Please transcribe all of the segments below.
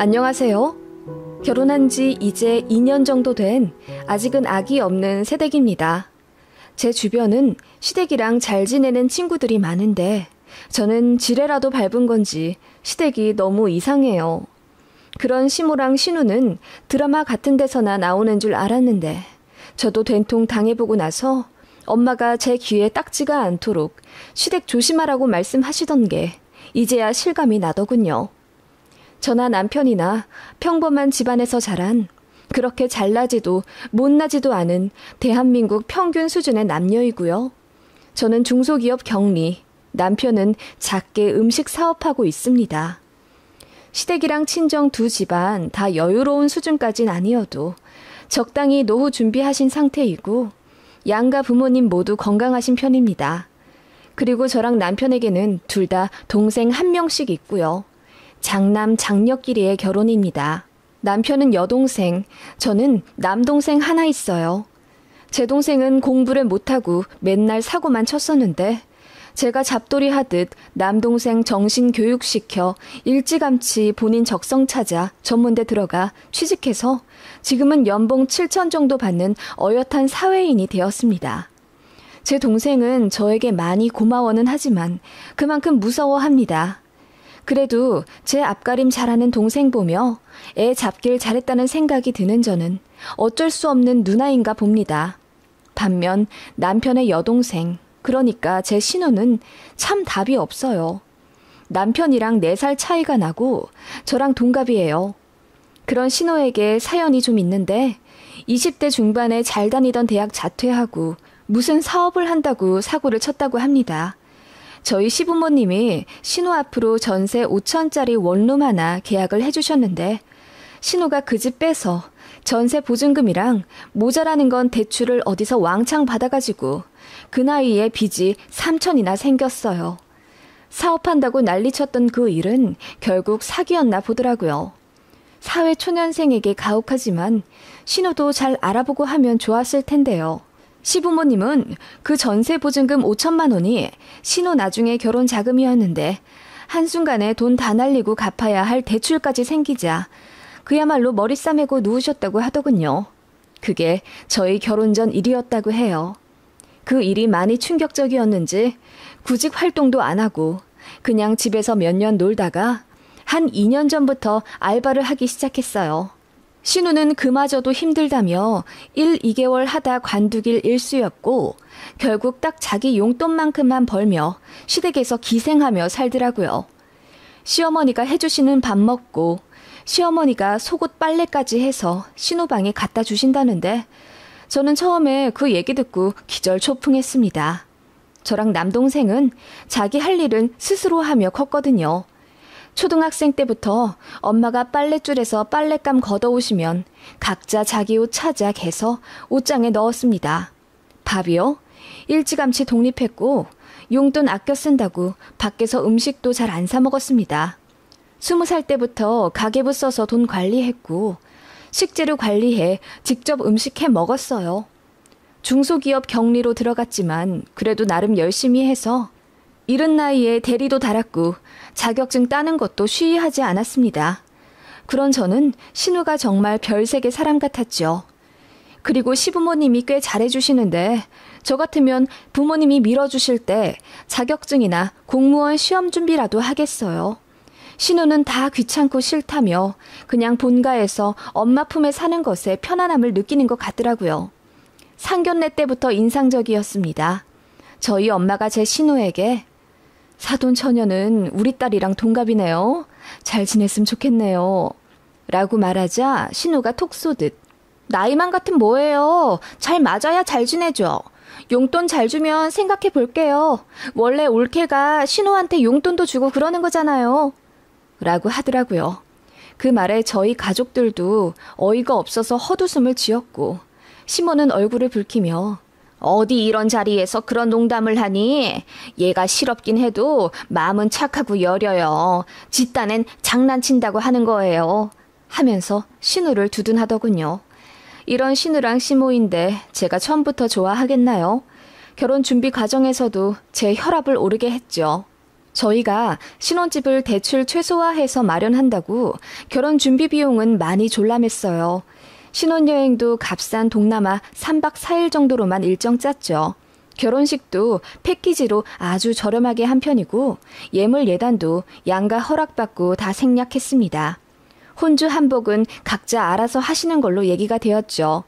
안녕하세요. 결혼한 지 이제 2년 정도 된 아직은 아기 없는 새댁입니다. 제 주변은 시댁이랑 잘 지내는 친구들이 많은데 저는 지뢰라도 밟은 건지 시댁이 너무 이상해요. 그런 시모랑 신우는 드라마 같은 데서나 나오는 줄 알았는데 저도 된통 당해보고 나서 엄마가 제 귀에 딱지가 않도록 시댁 조심하라고 말씀하시던 게 이제야 실감이 나더군요. 저나 남편이나 평범한 집안에서 자란 그렇게 잘나지도 못나지도 않은 대한민국 평균 수준의 남녀이고요. 저는 중소기업 경리, 남편은 작게 음식 사업하고 있습니다. 시댁이랑 친정 두 집안 다 여유로운 수준까진 아니어도 적당히 노후 준비하신 상태이고 양가 부모님 모두 건강하신 편입니다. 그리고 저랑 남편에게는 둘 다 동생 한 명씩 있고요. 장남 장녀끼리의 결혼입니다. 남편은 여동생, 저는 남동생 하나 있어요. 제 동생은 공부를 못하고 맨날 사고만 쳤었는데 제가 잡돌이 하듯 남동생 정신교육시켜 일찌감치 본인 적성 찾아 전문대 들어가 취직해서 지금은 연봉 7천 정도 받는 어엿한 사회인이 되었습니다. 제 동생은 저에게 많이 고마워는 하지만 그만큼 무서워합니다. 그래도 제 앞가림 잘하는 동생 보며 애 잡길 잘했다는 생각이 드는 저는 어쩔 수 없는 누나인가 봅니다. 반면 남편의 여동생, 그러니까 제 신우는 참 답이 없어요. 남편이랑 4살 차이가 나고 저랑 동갑이에요. 그런 신우에게 사연이 좀 있는데 20대 중반에 잘 다니던 대학 자퇴하고 무슨 사업을 한다고 사고를 쳤다고 합니다. 저희 시부모님이 신우 앞으로 전세 5천짜리 원룸 하나 계약을 해주셨는데 신우가 그 집 빼서 전세 보증금이랑 모자라는 건 대출을 어디서 왕창 받아가지고 그 나이에 빚이 3천이나 생겼어요. 사업한다고 난리쳤던 그 일은 결국 사기였나 보더라고요. 사회 초년생에게 가혹하지만 신우도 잘 알아보고 하면 좋았을 텐데요. 시부모님은 그 전세 보증금 5천만 원이 신우 나중에 결혼 자금이었는데 한순간에 돈 다 날리고 갚아야 할 대출까지 생기자 그야말로 머리 싸매고 누우셨다고 하더군요. 그게 저희 결혼 전 일이었다고 해요. 그 일이 많이 충격적이었는지 구직 활동도 안 하고 그냥 집에서 몇 년 놀다가 한 2년 전부터 알바를 하기 시작했어요. 신우는 그마저도 힘들다며 1, 2개월 하다 관두길 일쑤였고 결국 딱 자기 용돈만큼만 벌며 시댁에서 기생하며 살더라고요. 시어머니가 해주시는 밥 먹고 시어머니가 속옷 빨래까지 해서 신우 방에 갖다 주신다는데 저는 처음에 그 얘기 듣고 기절초풍했습니다. 저랑 남동생은 자기 할 일은 스스로 하며 컸거든요. 초등학생 때부터 엄마가 빨랫줄에서 빨랫감 걷어오시면 각자 자기 옷 찾아 개서 옷장에 넣었습니다. 밥이요? 일찌감치 독립했고 용돈 아껴 쓴다고 밖에서 음식도 잘 안 사 먹었습니다. 20살 때부터 가계부 써서 돈 관리했고 식재료 관리해 직접 음식 해 먹었어요. 중소기업 격리로 들어갔지만 그래도 나름 열심히 해서 이른 나이에 대리도 달았고 자격증 따는 것도 쉬이하지 않았습니다. 그런 저는 신우가 정말 별세계 사람 같았죠. 그리고 시부모님이 꽤 잘해주시는데 저 같으면 부모님이 밀어주실 때 자격증이나 공무원 시험 준비라도 하겠어요. 신우는 다 귀찮고 싫다며 그냥 본가에서 엄마 품에 사는 것에 편안함을 느끼는 것 같더라고요. 상견례 때부터 인상적이었습니다. 저희 엄마가 제 신우에게 사돈 처녀는 우리 딸이랑 동갑이네요. 잘 지냈으면 좋겠네요. 라고 말하자 신우가 톡 쏘듯 나이만 같으면 뭐예요. 잘 맞아야 잘 지내죠. 용돈 잘 주면 생각해 볼게요. 원래 올케가 신우한테 용돈도 주고 그러는 거잖아요. 라고 하더라고요. 그 말에 저희 가족들도 어이가 없어서 헛웃음을 지었고 시모는 얼굴을 붉히며 어디 이런 자리에서 그런 농담을 하니? 얘가 실없긴 해도 마음은 착하고 여려요. 지 딴엔 장난친다고 하는 거예요. 하면서 신우를 두둔하더군요. 이런 신우랑 시모인데 제가 처음부터 좋아하겠나요? 결혼 준비 과정에서도 제 혈압을 오르게 했죠. 저희가 신혼집을 대출 최소화해서 마련한다고 결혼 준비 비용은 많이 졸라맸어요. 신혼여행도 값싼 동남아 3박 4일 정도로만 일정 짰죠. 결혼식도 패키지로 아주 저렴하게 한 편이고 예물 예단도 양가 허락받고 다 생략했습니다. 혼주 한복은 각자 알아서 하시는 걸로 얘기가 되었죠.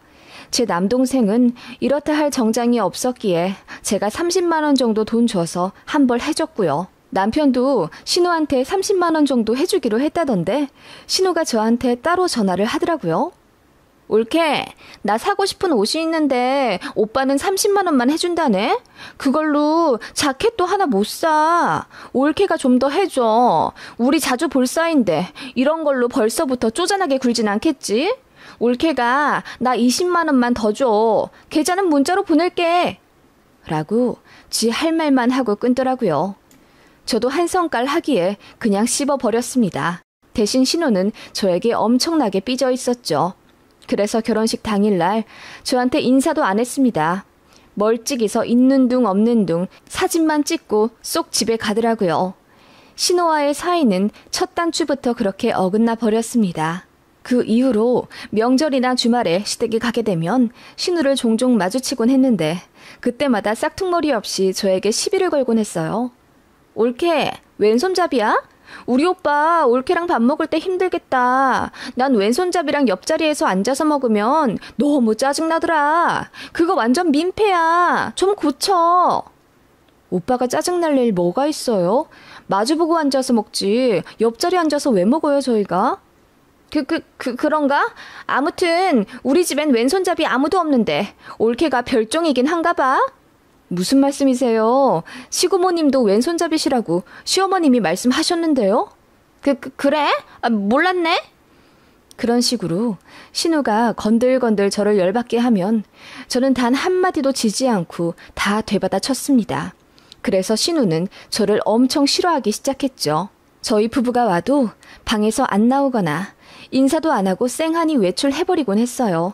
제 남동생은 이렇다 할 정장이 없었기에 제가 30만 원 정도 돈 줘서 한 벌 해줬고요. 남편도 신우한테 30만 원 정도 해주기로 했다던데 신우가 저한테 따로 전화를 하더라고요. 올케, 나 사고 싶은 옷이 있는데 오빠는 30만 원만 해준다네? 그걸로 자켓도 하나 못 사. 올케가 좀 더 해줘. 우리 자주 볼 사이인데 이런 걸로 벌써부터 쪼잔하게 굴진 않겠지? 올케가 나 20만 원만 더 줘. 계좌는 문자로 보낼게. 라고 지 할 말만 하고 끊더라고요. 저도 한성깔 하기에 그냥 씹어버렸습니다. 대신 신우는 저에게 엄청나게 삐져 있었죠. 그래서 결혼식 당일날 저한테 인사도 안 했습니다. 멀찍이서 있는 둥 없는 둥 사진만 찍고 쏙 집에 가더라고요. 신우와의 사이는 첫 단추부터 그렇게 어긋나 버렸습니다. 그 이후로 명절이나 주말에 시댁에 가게 되면 신우를 종종 마주치곤 했는데 그때마다 싹퉁머리 없이 저에게 시비를 걸곤 했어요. 올케, 왼손잡이야? 우리 오빠 올케랑 밥 먹을 때 힘들겠다. 난 왼손잡이랑 옆자리에서 앉아서 먹으면 너무 짜증나더라. 그거 완전 민폐야. 좀 고쳐. 오빠가 짜증날 일 뭐가 있어요? 마주보고 앉아서 먹지. 옆자리 앉아서 왜 먹어요, 저희가? 그런가? 아무튼 우리 집엔 왼손잡이 아무도 없는데 올케가 별종이긴 한가 봐. 무슨 말씀이세요? 시고모님도 왼손잡이시라고 시어머님이 말씀하셨는데요? 그래? 몰랐네? 그런 식으로 신우가 건들건들 저를 열받게 하면 저는 단 한마디도 지지 않고 다 되받아 쳤습니다. 그래서 신우는 저를 엄청 싫어하기 시작했죠. 저희 부부가 와도 방에서 안 나오거나 인사도 안 하고 쌩하니 외출해버리곤 했어요.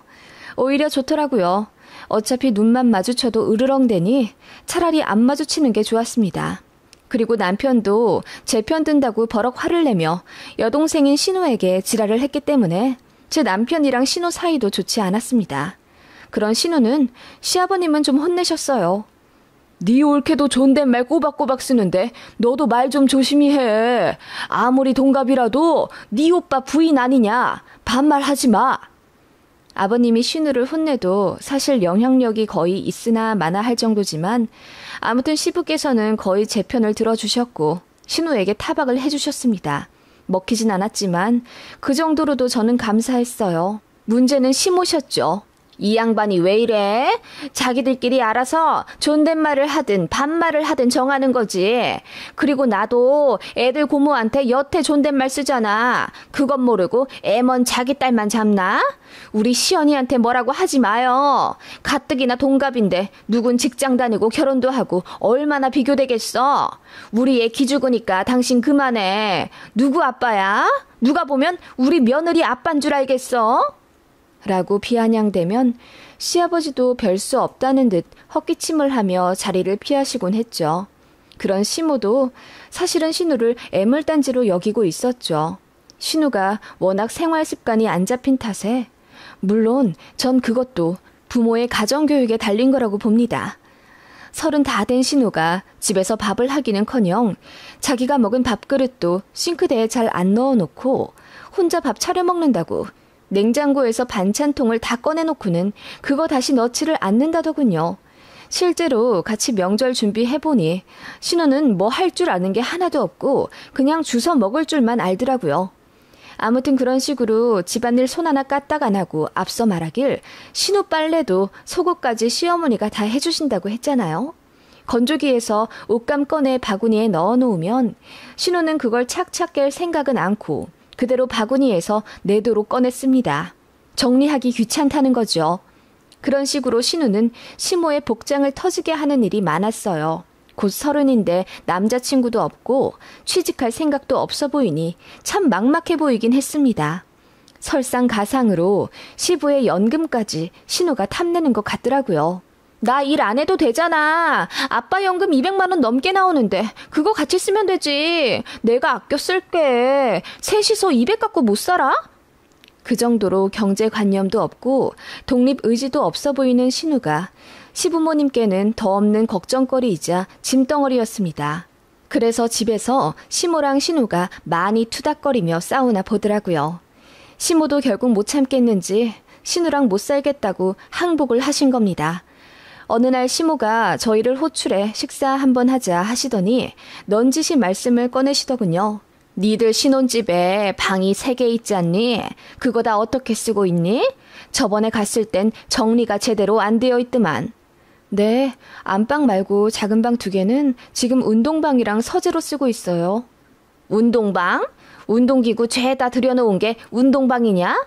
오히려 좋더라고요. 어차피 눈만 마주쳐도 으르렁대니 차라리 안 마주치는 게 좋았습니다. 그리고 남편도 제 편 든다고 버럭 화를 내며 여동생인 신우에게 지랄을 했기 때문에 제 남편이랑 신우 사이도 좋지 않았습니다. 그런 신우는 시아버님은 좀 혼내셨어요. 네 올케도 존댓말 꼬박꼬박 쓰는데 너도 말 좀 조심히 해. 아무리 동갑이라도 네 오빠 부인 아니냐. 반말하지 마. 아버님이 신우를 혼내도 사실 영향력이 거의 있으나 마나 할 정도지만 아무튼 시부께서는 거의 제 편을 들어주셨고 신우에게 타박을 해주셨습니다. 먹히진 않았지만 그 정도로도 저는 감사했어요. 문제는 시모셨죠. 이 양반이 왜 이래? 자기들끼리 알아서 존댓말을 하든 반말을 하든 정하는 거지. 그리고 나도 애들 고모한테 여태 존댓말 쓰잖아. 그건 모르고 애먼 자기 딸만 잡나? 우리 시연이한테 뭐라고 하지 마요. 가뜩이나 동갑인데 누군 직장 다니고 결혼도 하고 얼마나 비교되겠어. 우리 애 기죽으니까 당신 그만해. 누구 아빠야? 누가 보면 우리 며느리 아빠인 줄 알겠어? 라고 비아냥대면 시아버지도 별 수 없다는 듯 헛기침을 하며 자리를 피하시곤 했죠. 그런 시모도 사실은 신우를 애물단지로 여기고 있었죠. 신우가 워낙 생활 습관이 안 잡힌 탓에 물론 전 그것도 부모의 가정교육에 달린 거라고 봅니다. 30 다 된 신우가 집에서 밥을 하기는커녕 자기가 먹은 밥그릇도 싱크대에 잘 안 넣어놓고 혼자 밥 차려 먹는다고 냉장고에서 반찬통을 다 꺼내놓고는 그거 다시 넣지를 않는다더군요. 실제로 같이 명절 준비해보니 신우는 뭐 할 줄 아는 게 하나도 없고 그냥 주워 먹을 줄만 알더라고요. 아무튼 그런 식으로 집안일 손 하나 까딱 안 하고 앞서 말하길 신우 빨래도 속옷까지 시어머니가 다 해주신다고 했잖아요. 건조기에서 옷감 꺼내 바구니에 넣어놓으면 신우는 그걸 착착 깰 생각은 않고 그대로 바구니에서 내도록 꺼냈습니다. 정리하기 귀찮다는 거죠. 그런 식으로 신우는 시모의 복장을 터지게 하는 일이 많았어요. 곧 30인데 남자친구도 없고 취직할 생각도 없어 보이니 참 막막해 보이긴 했습니다. 설상가상으로 시부의 연금까지 신우가 탐내는 것 같더라고요. 나 일 안 해도 되잖아. 아빠 연금 200만 원 넘게 나오는데 그거 같이 쓰면 되지. 내가 아껴 쓸게. 셋이서 200 갖고 못 살아? 그 정도로 경제관념도 없고 독립의지도 없어 보이는 신우가 시부모님께는 더 없는 걱정거리이자 짐덩어리였습니다. 그래서 집에서 시모랑 신우가 많이 투닥거리며 싸우나 보더라고요. 시모도 결국 못 참겠는지 신우랑 못 살겠다고 항복을 하신 겁니다. 어느 날 시모가 저희를 호출해 식사 한번 하자 하시더니 넌지시 말씀을 꺼내시더군요. 니들 신혼집에 방이 3개 있지 않니? 그거 다 어떻게 쓰고 있니? 저번에 갔을 땐 정리가 제대로 안 되어 있더만. 네, 안방 말고 작은 방 2개는 지금 운동방이랑 서재로 쓰고 있어요. 운동방? 운동기구 죄다 들여놓은 게 운동방이냐?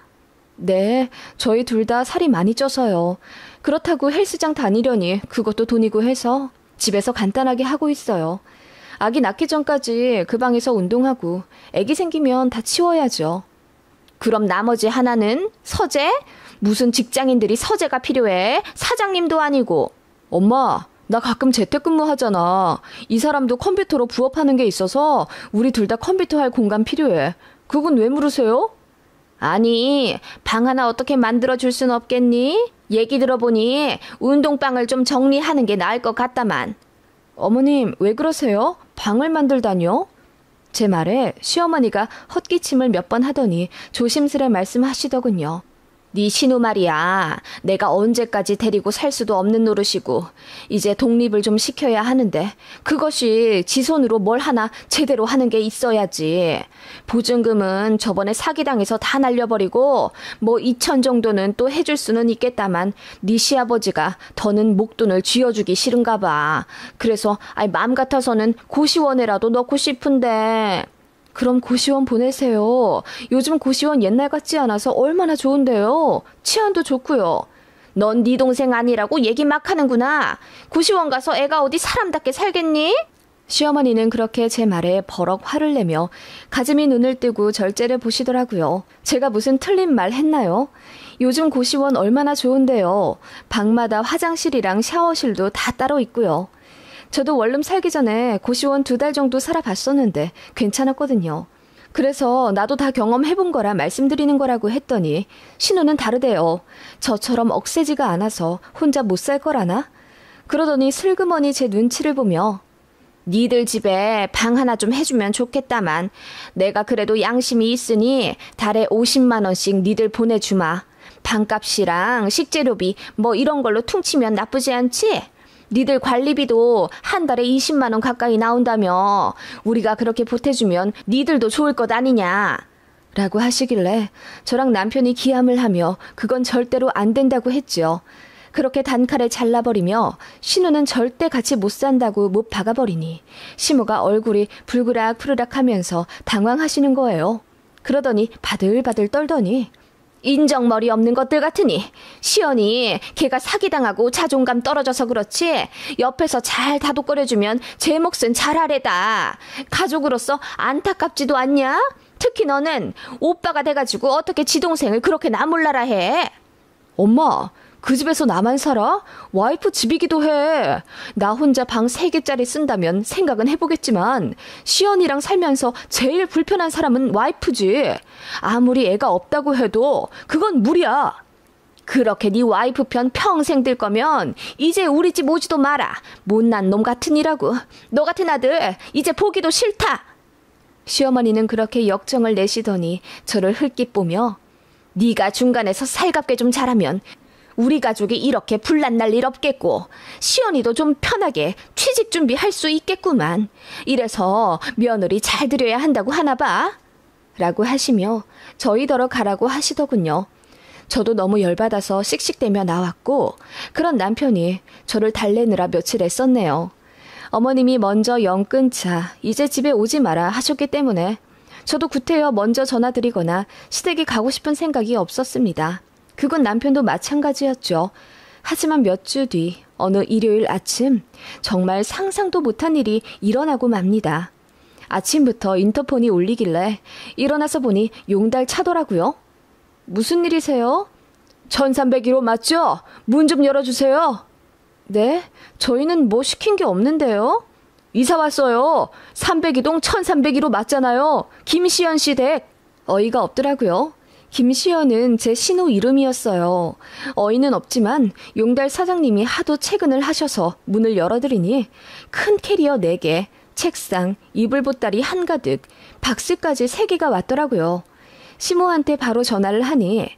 네, 저희 둘 다 살이 많이 쪄서요. 그렇다고 헬스장 다니려니 그것도 돈이고 해서 집에서 간단하게 하고 있어요. 아기 낳기 전까지 그 방에서 운동하고 아기 생기면 다 치워야죠. 그럼 나머지 하나는 서재? 무슨 직장인들이 서재가 필요해? 사장님도 아니고. 엄마, 나 가끔 재택근무 하잖아. 이 사람도 컴퓨터로 부업하는 게 있어서 우리 둘 다 컴퓨터 할 공간 필요해. 그건 왜 물으세요? 아니, 방 하나 어떻게 만들어줄 순 없겠니? 얘기 들어보니 운동방을 좀 정리하는 게 나을 것 같다만. 어머님, 왜 그러세요? 방을 만들다뇨? 제 말에 시어머니가 헛기침을 몇 번 하더니 조심스레 말씀하시더군요. 네 신우 말이야. 내가 언제까지 데리고 살 수도 없는 노릇이고 이제 독립을 좀 시켜야 하는데 그것이 지 손으로 뭘 하나 제대로 하는 게 있어야지. 보증금은 저번에 사기당해서 다 날려버리고 뭐 2천 정도는 또 해줄 수는 있겠다만 네 시아버지가 더는 목돈을 쥐어주기 싫은가 봐. 그래서 마음 같아서는 고시원에라도 넣고 싶은데. 그럼 고시원 보내세요. 요즘 고시원 옛날 같지 않아서 얼마나 좋은데요. 치안도 좋고요. 넌 네 동생 아니라고 얘기 막 하는구나. 고시원 가서 애가 어디 사람답게 살겠니? 시어머니는 그렇게 제 말에 버럭 화를 내며 가슴이 눈을 뜨고 절제를 보시더라고요. 제가 무슨 틀린 말 했나요? 요즘 고시원 얼마나 좋은데요. 방마다 화장실이랑 샤워실도 다 따로 있고요. 저도 원룸 살기 전에 고시원 2달 정도 살아봤었는데 괜찮았거든요. 그래서 나도 다 경험해본 거라 말씀드리는 거라고 했더니 신우는 다르대요. 저처럼 억세지가 않아서 혼자 못 살 거라나? 그러더니 슬그머니 제 눈치를 보며 니들 집에 방 하나 좀 해주면 좋겠다만 내가 그래도 양심이 있으니 달에 50만 원씩 니들 보내주마. 방값이랑 식재료비 뭐 이런 걸로 퉁치면 나쁘지 않지? 니들 관리비도 한 달에 20만 원 가까이 나온다며. 우리가 그렇게 보태주면 니들도 좋을 것 아니냐. 라고 하시길래 저랑 남편이 기함을 하며 그건 절대로 안 된다고 했죠. 그렇게 단칼에 잘라버리며 신우는 절대 같이 못 산다고 못 박아버리니 시모가 얼굴이 불그락 푸르락 하면서 당황하시는 거예요. 그러더니 바들바들 떨더니 인정머리 없는 것들 같으니 시연이 걔가 사기당하고 자존감 떨어져서 그렇지 옆에서 잘 다독거려주면 제 몫은 잘하래다. 가족으로서 안타깝지도 않냐? 특히 너는 오빠가 돼가지고 어떻게 지 동생을 그렇게 나몰라라 해. 엄마, 그 집에서 나만 살아? 와이프 집이기도 해. 나 혼자 방 3개짜리 쓴다면 생각은 해보겠지만 시연이랑 살면서 제일 불편한 사람은 와이프지. 아무리 애가 없다고 해도 그건 무리야. 그렇게 네 와이프 편 평생 들 거면 이제 우리 집 오지도 마라. 못난 놈 같으니라고. 너 같은 아들 이제 보기도 싫다. 시어머니는 그렇게 역정을 내시더니 저를 흘낏 보며 네가 중간에서 살갑게 좀 잘하면 우리 가족이 이렇게 분란 날 일 없겠고 시연이도 좀 편하게 취직 준비할 수 있겠구만. 이래서 며느리 잘 들여야 한다고 하나 봐. 라고 하시며 저희더러 가라고 하시더군요. 저도 너무 열받아서 씩씩대며 나왔고 그런 남편이 저를 달래느라 며칠 애썼네요. 어머님이 먼저 영 끊자 이제 집에 오지 마라 하셨기 때문에 저도 구태여 먼저 전화드리거나 시댁에 가고 싶은 생각이 없었습니다. 그건 남편도 마찬가지였죠. 하지만 몇 주 뒤 어느 일요일 아침 정말 상상도 못한 일이 일어나고 맙니다. 아침부터 인터폰이 울리길래 일어나서 보니 용달 차더라고요. 무슨 일이세요? 1301호 맞죠? 문 좀 열어주세요. 네? 저희는 뭐 시킨 게 없는데요? 이사 왔어요. 302동 1302로 맞잖아요. 김시연 씨 댁. 어이가 없더라고요. 김시연은 제 신호 이름이었어요. 어이는 없지만 용달 사장님이 하도 퇴근을 하셔서 문을 열어드리니 큰 캐리어 4개, 책상, 이불 보따리 한가득, 박스까지 3개가 왔더라고요. 시모한테 바로 전화를 하니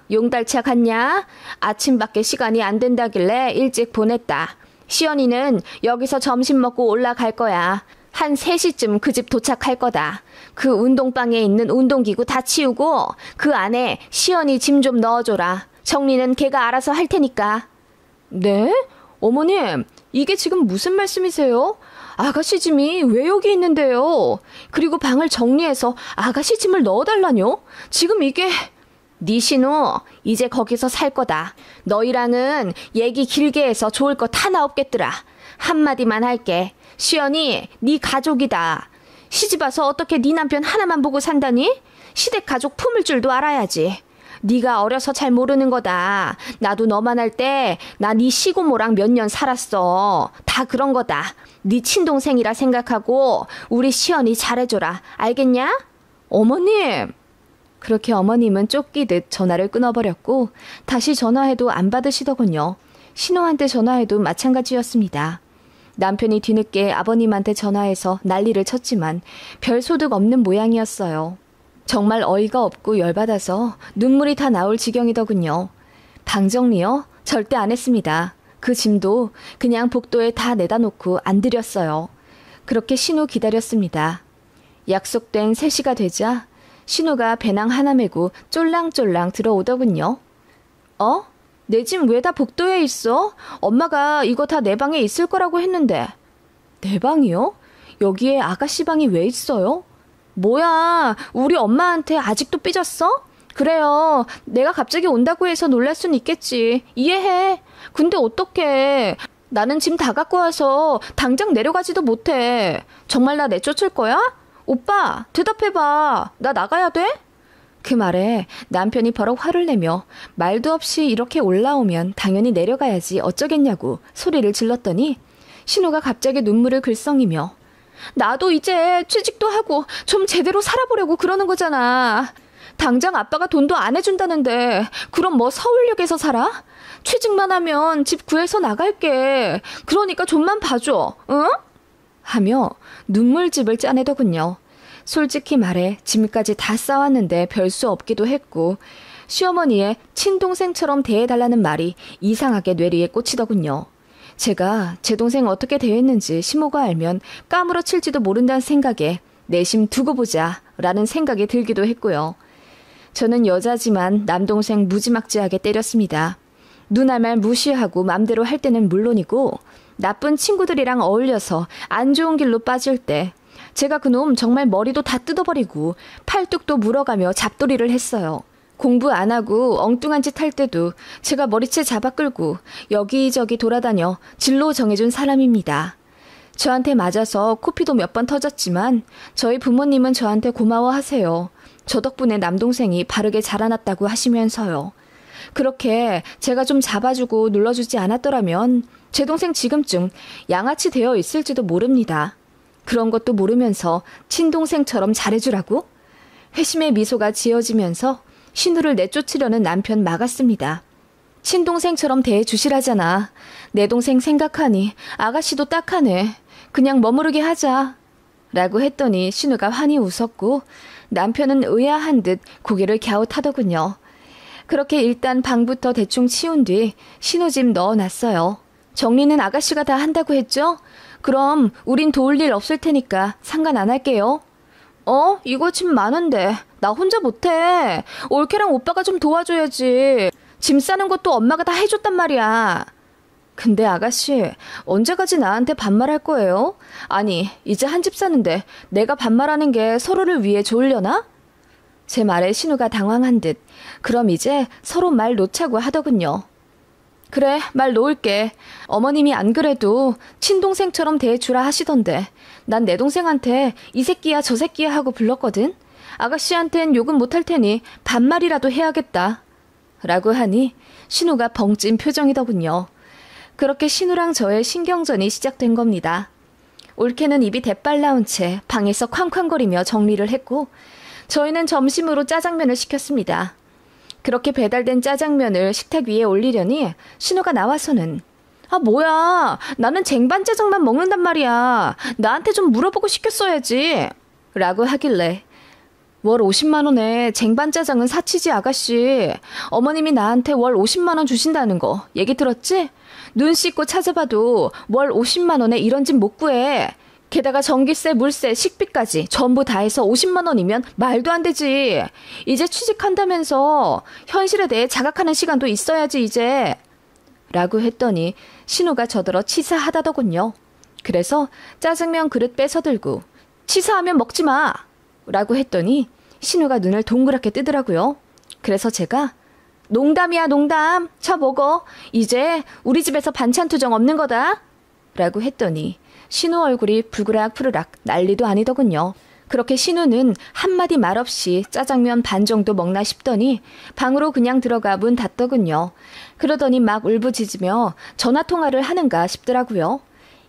용달차 갔냐? 아침밖에 시간이 안 된다길래 일찍 보냈다. 시연이는 여기서 점심 먹고 올라갈 거야. 한 3시쯤 그 집 도착할 거다. 그 운동방에 있는 운동기구 다 치우고 그 안에 시연이 짐 좀 넣어줘라. 정리는 걔가 알아서 할 테니까. 네? 어머님, 이게 지금 무슨 말씀이세요? 아가씨 짐이 왜 여기 있는데요? 그리고 방을 정리해서 아가씨 짐을 넣어달라뇨? 지금 이게... 네 신우, 이제 거기서 살 거다. 너희랑은 얘기 길게 해서 좋을 것 하나 없겠더라. 한마디만 할게. 시연이 네 가족이다. 시집와서 어떻게 네 남편 하나만 보고 산다니? 시댁 가족 품을 줄도 알아야지. 네가 어려서 잘 모르는 거다. 나도 너만 할 때 나 네 시고모랑 몇 년 살았어. 다 그런 거다. 네 친동생이라 생각하고 우리 시연이 잘해줘라. 알겠냐? 어머님! 그렇게 어머님은 쫓기듯 전화를 끊어버렸고 다시 전화해도 안 받으시더군요. 신호한테 전화해도 마찬가지였습니다. 남편이 뒤늦게 아버님한테 전화해서 난리를 쳤지만 별 소득 없는 모양이었어요. 정말 어이가 없고 열받아서 눈물이 다 나올 지경이더군요. 방 정리요? 절대 안 했습니다. 그 짐도 그냥 복도에 다 내다 놓고 안 드렸어요. 그렇게 신호 기다렸습니다. 약속된 3시가 되자 신우가 배낭 하나 메고 쫄랑쫄랑 들어오더군요. 내 짐 왜 다 복도에 있어? 엄마가 이거 다 내 방에 있을 거라고 했는데. 내 방이요? 여기에 아가씨 방이 왜 있어요? 뭐야, 우리 엄마한테 아직도 삐졌어? 그래요, 내가 갑자기 온다고 해서 놀랄 순 있겠지. 이해해. 근데 어떡해. 나는 짐 다 갖고 와서 당장 내려가지도 못해. 정말 나 내쫓을 거야? 오빠, 대답해봐. 나 나가야 돼? 그 말에 남편이 버럭 화를 내며 말도 없이 이렇게 올라오면 당연히 내려가야지 어쩌겠냐고 소리를 질렀더니 신우가 갑자기 눈물을 글썽이며 나도 이제 취직도 하고 좀 제대로 살아보려고 그러는 거잖아. 당장 아빠가 돈도 안 해준다는데 그럼 뭐 서울역에서 살아? 취직만 하면 집 구해서 나갈게. 그러니까 좀만 봐줘. 응? 하며 눈물집을 짜내더군요. 솔직히 말해 짐까지 다 싸왔는데 별 수 없기도 했고 시어머니의 친동생처럼 대해달라는 말이 이상하게 뇌리에 꽂히더군요. 제가 제 동생 어떻게 대했는지 시모가 알면 까무러칠지도 모른다는 생각에 내심 두고 보자 라는 생각이 들기도 했고요. 저는 여자지만 남동생 무지막지하게 때렸습니다. 누나 말 무시하고 맘대로 할 때는 물론이고 나쁜 친구들이랑 어울려서 안 좋은 길로 빠질 때 제가 그놈 정말 머리도 다 뜯어버리고 팔뚝도 물어가며 잡돌이를 했어요. 공부 안 하고 엉뚱한 짓 할 때도 제가 머리채 잡아 끌고 여기저기 돌아다녀 진로 정해준 사람입니다. 저한테 맞아서 코피도 몇 번 터졌지만 저희 부모님은 저한테 고마워하세요. 저 덕분에 남동생이 바르게 자라났다고 하시면서요. 그렇게 제가 좀 잡아주고 눌러주지 않았더라면 제 동생 지금쯤 양아치 되어 있을지도 모릅니다. 그런 것도 모르면서 친동생처럼 잘해주라고? 회심의 미소가 지어지면서 신우를 내쫓으려는 남편 막았습니다. 친동생처럼 대해주시라잖아. 내 동생 생각하니 아가씨도 딱하네. 그냥 머무르게 하자. 라고 했더니 신우가 환히 웃었고 남편은 의아한 듯 고개를 갸웃하더군요. 그렇게 일단 방부터 대충 치운 뒤 신우짐 넣어놨어요. 정리는 아가씨가 다 한다고 했죠? 그럼 우린 도울 일 없을 테니까 상관 안 할게요. 이거 짐 많은데 나 혼자 못해. 올케랑 오빠가 좀 도와줘야지. 짐 싸는 것도 엄마가 다 해줬단 말이야. 근데 아가씨 언제까지 나한테 반말할 거예요? 아니 이제 한 집 사는데 내가 반말하는 게 서로를 위해 좋으려나? 제 말에 신우가 당황한 듯 그럼 이제 서로 말 놓자고 하더군요. 그래, 말 놓을게. 어머님이 안 그래도 친동생처럼 대해주라 하시던데 난 내 동생한테 이 새끼야 저 새끼야 하고 불렀거든. 아가씨한텐 욕은 못할 테니 반말이라도 해야겠다. 라고 하니 신우가 벙찐 표정이더군요. 그렇게 신우랑 저의 신경전이 시작된 겁니다. 올케는 입이 대빨 나온 채 방에서 쾅쾅거리며 정리를 했고 저희는 점심으로 짜장면을 시켰습니다. 그렇게 배달된 짜장면을 식탁 위에 올리려니 신우가 나와서는 아 뭐야 나는 쟁반짜장만 먹는단 말이야. 나한테 좀 물어보고 시켰어야지 라고 하길래 월 50만 원에 쟁반짜장은 사치지 아가씨. 어머님이 나한테 월 50만 원 주신다는 거 얘기 들었지? 눈 씻고 찾아봐도 월 50만 원에 이런 집 못 구해. 게다가 전기세, 물세, 식비까지 전부 다 해서 50만 원이면 말도 안 되지. 이제 취직한다면서 현실에 대해 자각하는 시간도 있어야지 이제. 라고 했더니 신우가 저더러 치사하다더군요. 그래서 짜장면 그릇 뺏어들고 치사하면 먹지 마. 라고 했더니 신우가 눈을 동그랗게 뜨더라고요. 그래서 제가 농담이야 농담. 자 먹어. 이제 우리 집에서 반찬 투정 없는 거다. 라고 했더니 신우 얼굴이 불그락 푸르락 난리도 아니더군요. 그렇게 신우는 한마디 말 없이 짜장면 반 정도 먹나 싶더니 방으로 그냥 들어가 문 닫더군요. 그러더니 막 울부짖으며 전화통화를 하는가 싶더라고요.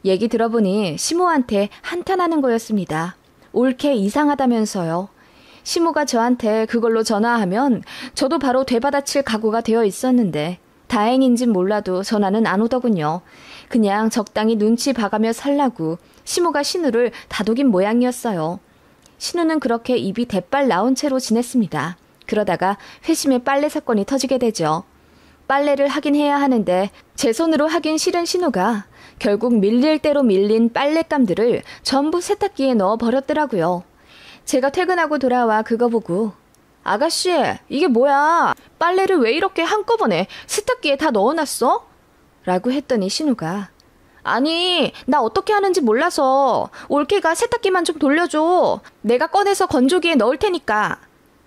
얘기 들어보니 시모한테 한탄하는 거였습니다. 올케 이상하다면서요. 시모가 저한테 그걸로 전화하면 저도 바로 되받아칠 각오가 되어 있었는데 다행인진 몰라도 전화는 안 오더군요. 그냥 적당히 눈치 봐가며 살라고 시모가 신우를 다독인 모양이었어요. 신우는 그렇게 입이 대빨 나온 채로 지냈습니다. 그러다가 회심의 빨래 사건이 터지게 되죠. 빨래를 하긴 해야 하는데 제 손으로 하긴 싫은 신우가 결국 밀릴 대로 밀린 빨랫감들을 전부 세탁기에 넣어버렸더라고요. 제가 퇴근하고 돌아와 그거 보고 아가씨 이게 뭐야? 빨래를 왜 이렇게 한꺼번에 세탁기에 다 넣어놨어? 라고 했더니 신우가 아니 나 어떻게 하는지 몰라서 올케가 세탁기만 좀 돌려줘. 내가 꺼내서 건조기에 넣을 테니까.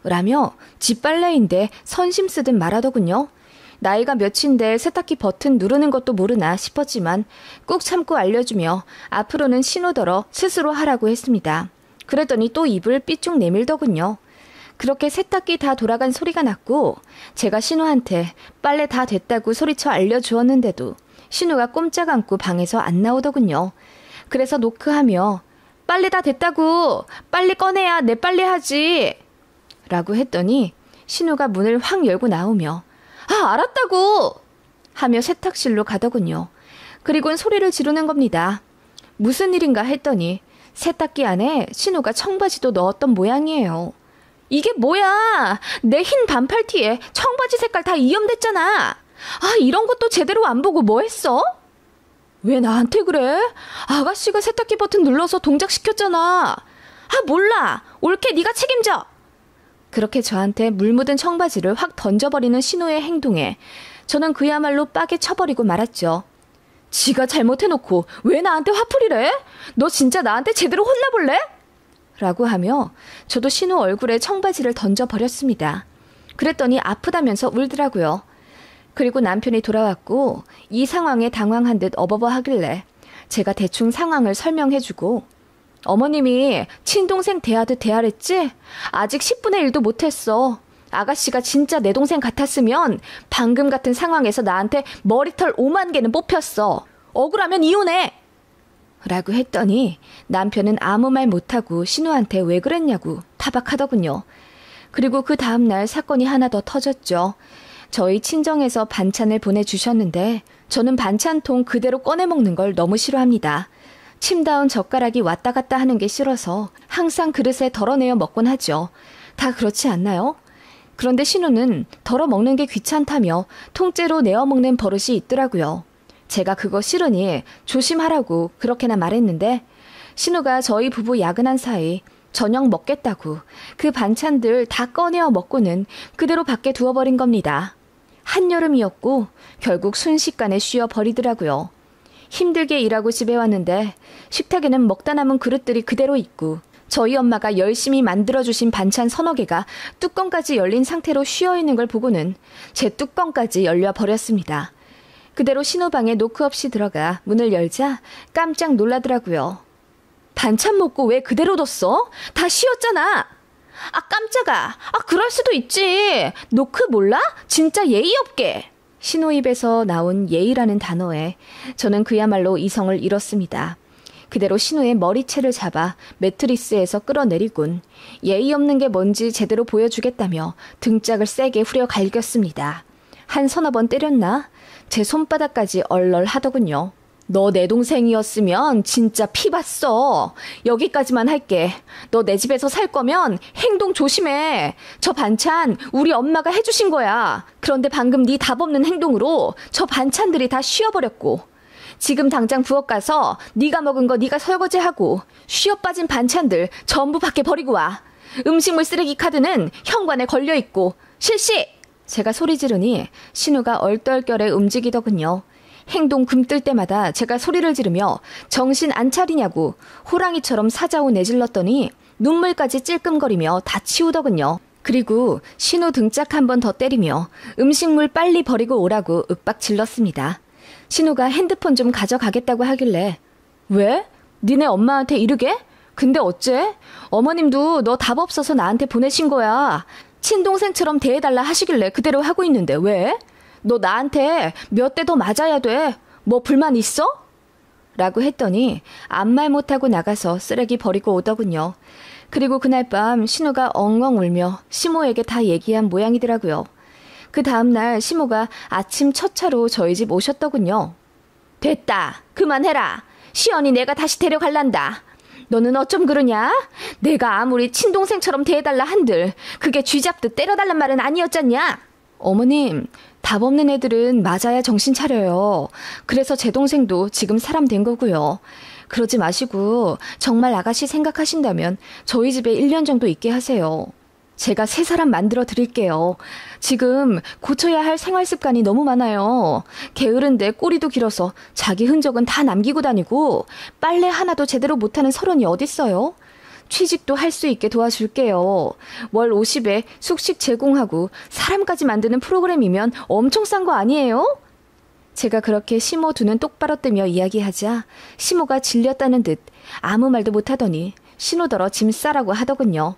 라며 집 빨래인데 선심 쓰듯 말하더군요. 나이가 몇인데 세탁기 버튼 누르는 것도 모르나 싶었지만 꾹 참고 알려주며 앞으로는 신우더러 스스로 하라고 했습니다. 그랬더니 또 입을 삐쭉 내밀더군요. 그렇게 세탁기 다 돌아간 소리가 났고 제가 신우한테 빨래 다 됐다고 소리쳐 알려주었는데도 신우가 꼼짝 않고 방에서 안 나오더군요. 그래서 노크하며 빨래 다 됐다고. 빨리 꺼내야 내 빨래 하지. 라고 했더니 신우가 문을 확 열고 나오며 아 알았다고 하며 세탁실로 가더군요. 그리고는 소리를 지르는 겁니다. 무슨 일인가 했더니 세탁기 안에 신우가 청바지도 넣었던 모양이에요. 이게 뭐야? 내 흰 반팔티에 청바지 색깔 다 이염됐잖아. 아 이런 것도 제대로 안 보고 뭐 했어? 왜 나한테 그래? 아가씨가 세탁기 버튼 눌러서 동작시켰잖아. 아 몰라. 올케 네가 책임져. 그렇게 저한테 물 묻은 청바지를 확 던져버리는 신우의 행동에 저는 그야말로 빡에 쳐버리고 말았죠. 지가 잘못해놓고 왜 나한테 화풀이래? 너 진짜 나한테 제대로 혼나볼래? 라고 하며 저도 신우 얼굴에 청바지를 던져버렸습니다. 그랬더니 아프다면서 울더라고요. 그리고 남편이 돌아왔고 이 상황에 당황한 듯 어버버 하길래 제가 대충 상황을 설명해주고 어머님이 친동생 대하듯 대하랬지? 아직 10분의 1도 못했어. 아가씨가 진짜 내 동생 같았으면 방금 같은 상황에서 나한테 머리털 5만 개는 뽑혔어. 억울하면 이혼해. 라고 했더니 남편은 아무 말 못하고 신우한테 왜 그랬냐고 타박하더군요. 그리고 그 다음날 사건이 하나 더 터졌죠. 저희 친정에서 반찬을 보내주셨는데 저는 반찬통 그대로 꺼내 먹는 걸 너무 싫어합니다. 침 닿은 젓가락이 왔다 갔다 하는 게 싫어서 항상 그릇에 덜어내어 먹곤 하죠. 다 그렇지 않나요? 그런데 신우는 덜어 먹는 게 귀찮다며 통째로 내어 먹는 버릇이 있더라고요. 제가 그거 싫으니 조심하라고 그렇게나 말했는데 신우가 저희 부부 야근한 사이 저녁 먹겠다고 그 반찬들 다 꺼내어 먹고는 그대로 밖에 두어버린 겁니다. 한여름이었고 결국 순식간에 쉬어버리더라고요. 힘들게 일하고 집에 왔는데 식탁에는 먹다 남은 그릇들이 그대로 있고 저희 엄마가 열심히 만들어주신 반찬 서너 개가 뚜껑까지 열린 상태로 쉬어있는 걸 보고는 제 뚜껑까지 열려버렸습니다. 그대로 신호방에 노크 없이 들어가 문을 열자 깜짝 놀라더라고요. 반찬 먹고 왜 그대로 뒀어? 다 쉬었잖아. 아 깜짝아. 아 그럴 수도 있지. 노크 몰라? 진짜 예의 없게. 신우 입에서 나온 예의라는 단어에 저는 그야말로 이성을 잃었습니다. 그대로 신우의 머리채를 잡아 매트리스에서 끌어내리곤 예의 없는 게 뭔지 제대로 보여주겠다며 등짝을 세게 후려 갈겼습니다. 한 서너 번 때렸나? 제 손바닥까지 얼얼하더군요. 너 내 동생이었으면 진짜 피 봤어. 여기까지만 할게. 너 내 집에서 살 거면 행동 조심해. 저 반찬 우리 엄마가 해주신 거야. 그런데 방금 네 답 없는 행동으로 저 반찬들이 다 쉬어버렸고, 지금 당장 부엌 가서 네가 먹은 거 네가 설거지하고 쉬어 빠진 반찬들 전부 밖에 버리고 와. 음식물 쓰레기 카드는 현관에 걸려있고. 실시! 제가 소리 지르니 신우가 얼떨결에 움직이더군요. 행동 금뜰 때마다 제가 소리를 지르며 정신 안 차리냐고 호랑이처럼 사자우 내질렀더니 눈물까지 찔끔거리며 다 치우더군요. 그리고 신우 등짝 한 번 더 때리며 음식물 빨리 버리고 오라고 윽박 질렀습니다. 신우가 핸드폰 좀 가져가겠다고 하길래 왜? 니네 엄마한테 이르게? 근데 어째? 어머님도 너 답 없어서 나한테 보내신 거야. 친동생처럼 대해달라 하시길래 그대로 하고 있는데 왜? 너 나한테 몇 대 더 맞아야 돼. 뭐 불만 있어? 라고 했더니 아무 말 못하고 나가서 쓰레기 버리고 오더군요. 그리고 그날 밤 신우가 엉엉 울며 시모에게 다 얘기한 모양이더라고요. 그 다음날 시모가 아침 첫 차로 저희 집 오셨더군요. 됐다. 그만해라. 시연이 내가 다시 데려갈란다. 너는 어쩜 그러냐? 내가 아무리 친동생처럼 대해달라 한들 그게 쥐잡듯 때려달란 말은 아니었잖냐? 어머님, 답 없는 애들은 맞아야 정신 차려요. 그래서 제 동생도 지금 사람 된 거고요. 그러지 마시고 정말 아가씨 생각하신다면 저희 집에 1년 정도 있게 하세요. 제가 새 사람 만들어 드릴게요. 지금 고쳐야 할 생활 습관이 너무 많아요. 게으른데 꼬리도 길어서 자기 흔적은 다 남기고 다니고 빨래 하나도 제대로 못하는 서른이 어딨어요? 취직도 할 수 있게 도와줄게요. 월 50에 숙식 제공하고 사람까지 만드는 프로그램이면 엄청 싼 거 아니에요? 제가 그렇게 시모 두 눈 똑바로 뜨며 이야기하자 시모가 질렸다는 듯 아무 말도 못하더니 신호더러 짐 싸라고 하더군요.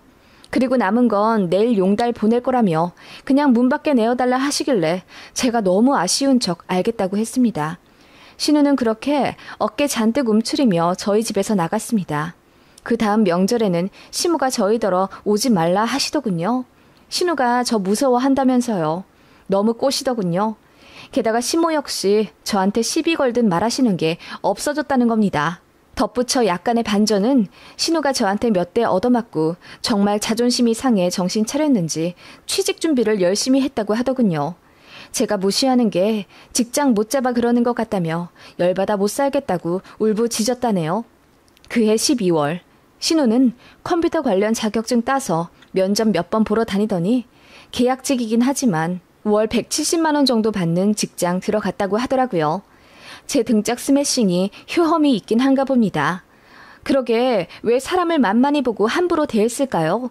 그리고 남은 건 내일 용달 보낼 거라며 그냥 문 밖에 내어달라 하시길래 제가 너무 아쉬운 척 알겠다고 했습니다. 신우는 그렇게 어깨 잔뜩 움츠리며 저희 집에서 나갔습니다. 그 다음 명절에는 시모가 저희더러 오지 말라 하시더군요. 신우가 저 무서워한다면서요. 너무 꼬시더군요. 게다가 시모 역시 저한테 시비 걸듯 말하시는 게 없어졌다는 겁니다. 덧붙여 약간의 반전은 신우가 저한테 몇 대 얻어맞고 정말 자존심이 상해 정신 차렸는지 취직 준비를 열심히 했다고 하더군요. 제가 무시하는 게 직장 못 잡아 그러는 것 같다며 열받아 못 살겠다고 울부짖었다네요. 그해 12월 신우는 컴퓨터 관련 자격증 따서 면접 몇 번 보러 다니더니 계약직이긴 하지만 월 170만 원 정도 받는 직장 들어갔다고 하더라고요. 제 등짝 스매싱이 효험이 있긴 한가 봅니다. 그러게 왜 사람을 만만히 보고 함부로 대했을까요?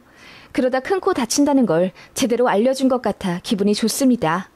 그러다 큰 코 다친다는 걸 제대로 알려준 것 같아 기분이 좋습니다.